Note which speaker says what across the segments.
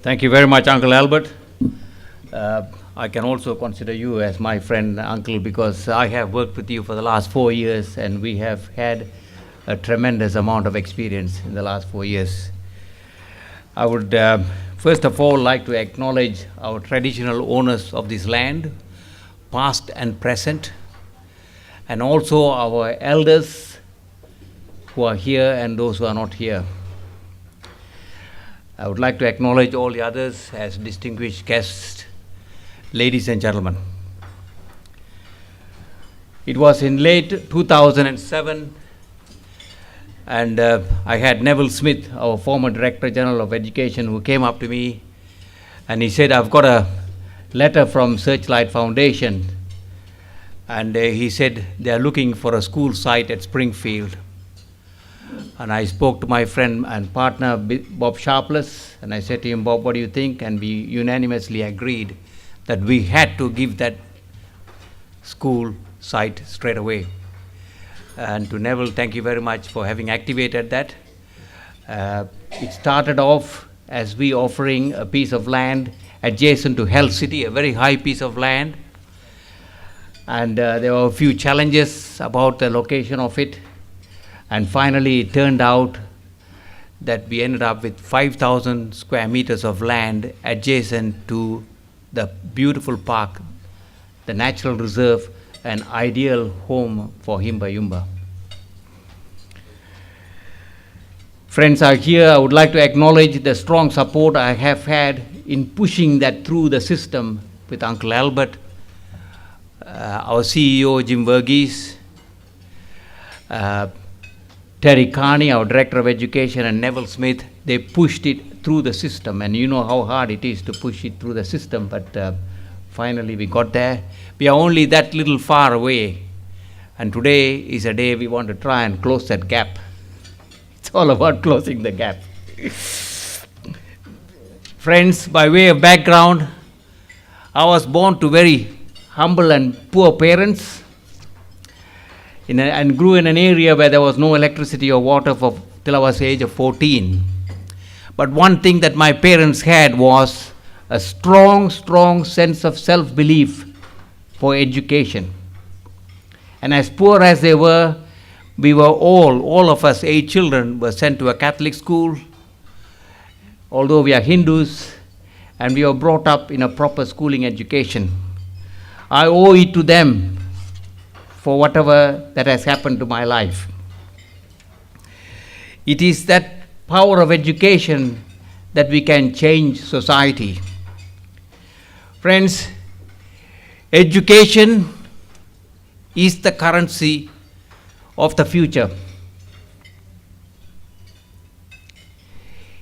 Speaker 1: Thank you very much, Uncle Albert. I can also consider you as my friend, Uncle, because I have worked with you for the last 4 years, and we have had a tremendous amount of experience in the last 4 years. I would first of all like to acknowledge our traditional owners of this land, past and present, and also our elders who are here and those who are not here. I would like to acknowledge all the others as distinguished guests, ladies and gentlemen. It was in late 2007, and I had Neville Smith, our former Director General of Education, who came up to me and he said, I've got a letter from Searchlight Foundation, and he said they are looking for a school site at Springfield. And I spoke to my friend and partner, Bob Sharpless, and I said to him, Bob, what do you think? And we unanimously agreed that we had to give that school site straight away. And to Neville, thank you very much for having activated that. It started off as we offering a piece of land adjacent to Health City, a very high piece of land. And there were a few challenges about the location of it. And finally, it turned out that we ended up with 5,000 square meters of land adjacent to the beautiful park, the natural reserve, an ideal home for Himba Yumba. Friends are here. I would like to acknowledge the strong support I have had in pushing that through the system with Uncle Albert, our CEO, Jim Verghese, Terry Carney, our Director of Education, and Neville Smith. They pushed it through the system, and you know how hard it is to push it through the system, but finally we got there. We are only that little far away, and today is a day we want to try and close that gap. It's all about closing the gap. Friends, by way of background, I was born to very humble and poor parents, and grew in an area where there was no electricity or water till I was the age of 14. But one thing that my parents had was a strong sense of self-belief for education. And as poor as they were, we were all of us 8 children were sent to a Catholic school, although we are Hindus, and we were brought up in a proper schooling education. I owe it to them for whatever that has happened to my life. It is that power of education that we can change society. Friends, education is the currency of the future.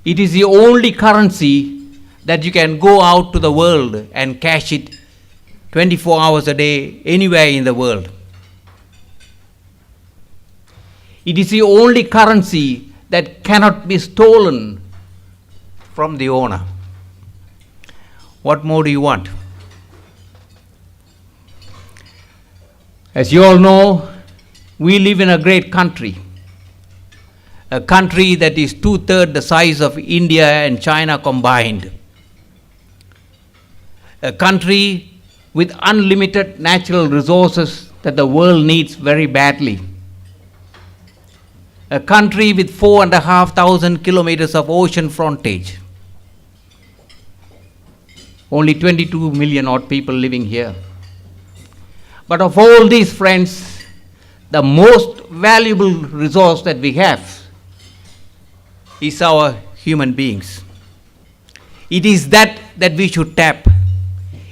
Speaker 1: It is the only currency that you can go out to the world and cash it 24 hours a day, anywhere in the world. It is the only currency that cannot be stolen from the owner. What more do you want? As you all know, we live in a great country, a country that is 2/3 the size of India and China combined, a country with unlimited natural resources that the world needs very badly, a country with 4,500 kilometers of ocean frontage, only 22 million odd people living here. But of all these, friends, the most valuable resource that we have is our human beings. It is that we should tap.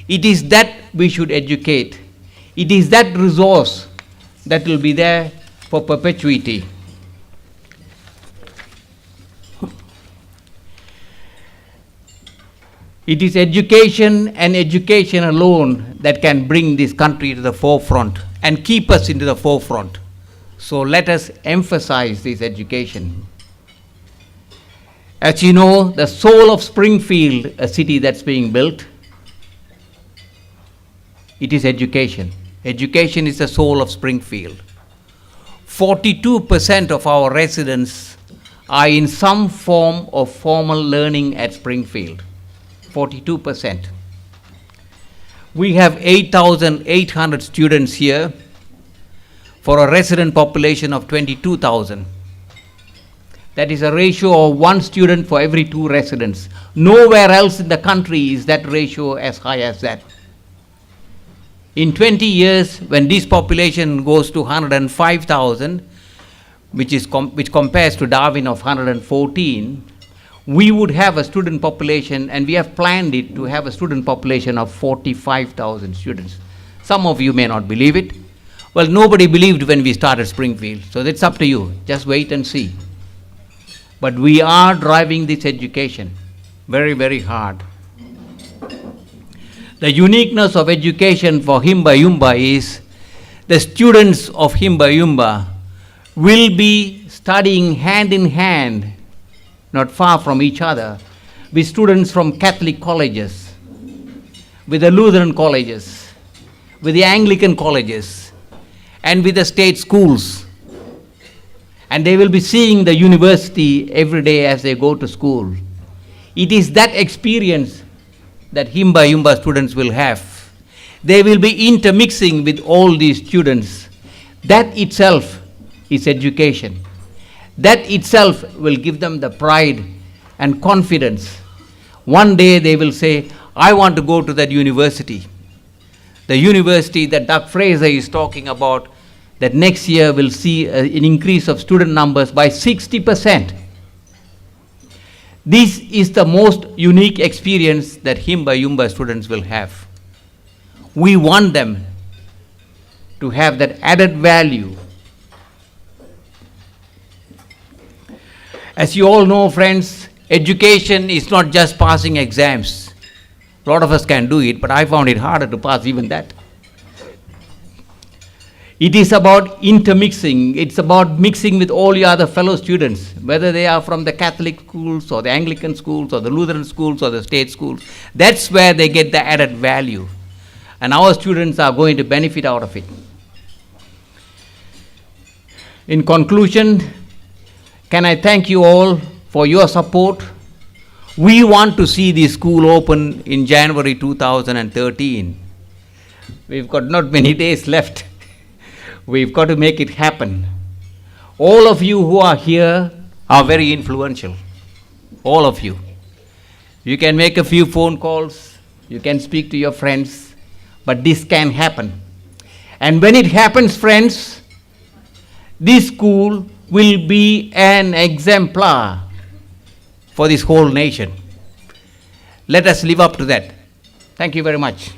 Speaker 1: It is that we should educate. It is that resource that will be there for perpetuity. It is education and education alone that can bring this country to the forefront and keep us into the forefront. So let us emphasize this education. As you know, the soul of Springfield, a city that's being built, it is education. Education is the soul of Springfield. 42% of our residents are in some form of formal learning at Springfield. 42%. We have 8,800 students here for a resident population of 22,000. That is a ratio of 1 student for every 2 residents. Nowhere else in the country is that ratio as high as that. In 20 years, when this population goes to 105,000, which compares to Darwin of 114, we would have a student population, and we have planned it to have a student population of 45,000 students. Some of you may not believe it. Well, nobody believed when we started Springfield, so that's up to you. Just wait and see. But we are driving this education very, very hard. The uniqueness of education for Himba Yumba is the students of Himba Yumba will be studying hand in hand, not far from each other, with students from Catholic colleges, with the Lutheran colleges, with the Anglican colleges, and with the state schools. And they will be seeing the university every day as they go to school. It is that experience that Himba Yumba students will have. They will be intermixing with all these students. That itself is education. That itself will give them the pride and confidence. One day they will say, I want to go to that university. The university that Doug Fraser is talking about, that next year will see an increase of student numbers by 60%. This is the most unique experience that Himba Yumba students will have. We want them to have that added value. As you all know, friends, education is not just passing exams. A lot of us can do it, but I found it harder to pass even that. It is about intermixing. It's about mixing with all your other fellow students, whether they are from the Catholic schools or the Anglican schools or the Lutheran schools or the state schools. That's where they get the added value. And our students are going to benefit out of it. In conclusion, can I thank you all for your support? We want to see the school open in January 2013. We've got not many days left. We've got to make it happen. All of you who are here are very influential. All of you. You can make a few phone calls. You can speak to your friends. But this can happen. And when it happens, friends, this school will be an exemplar for this whole nation. Let us live up to that. Thank you very much.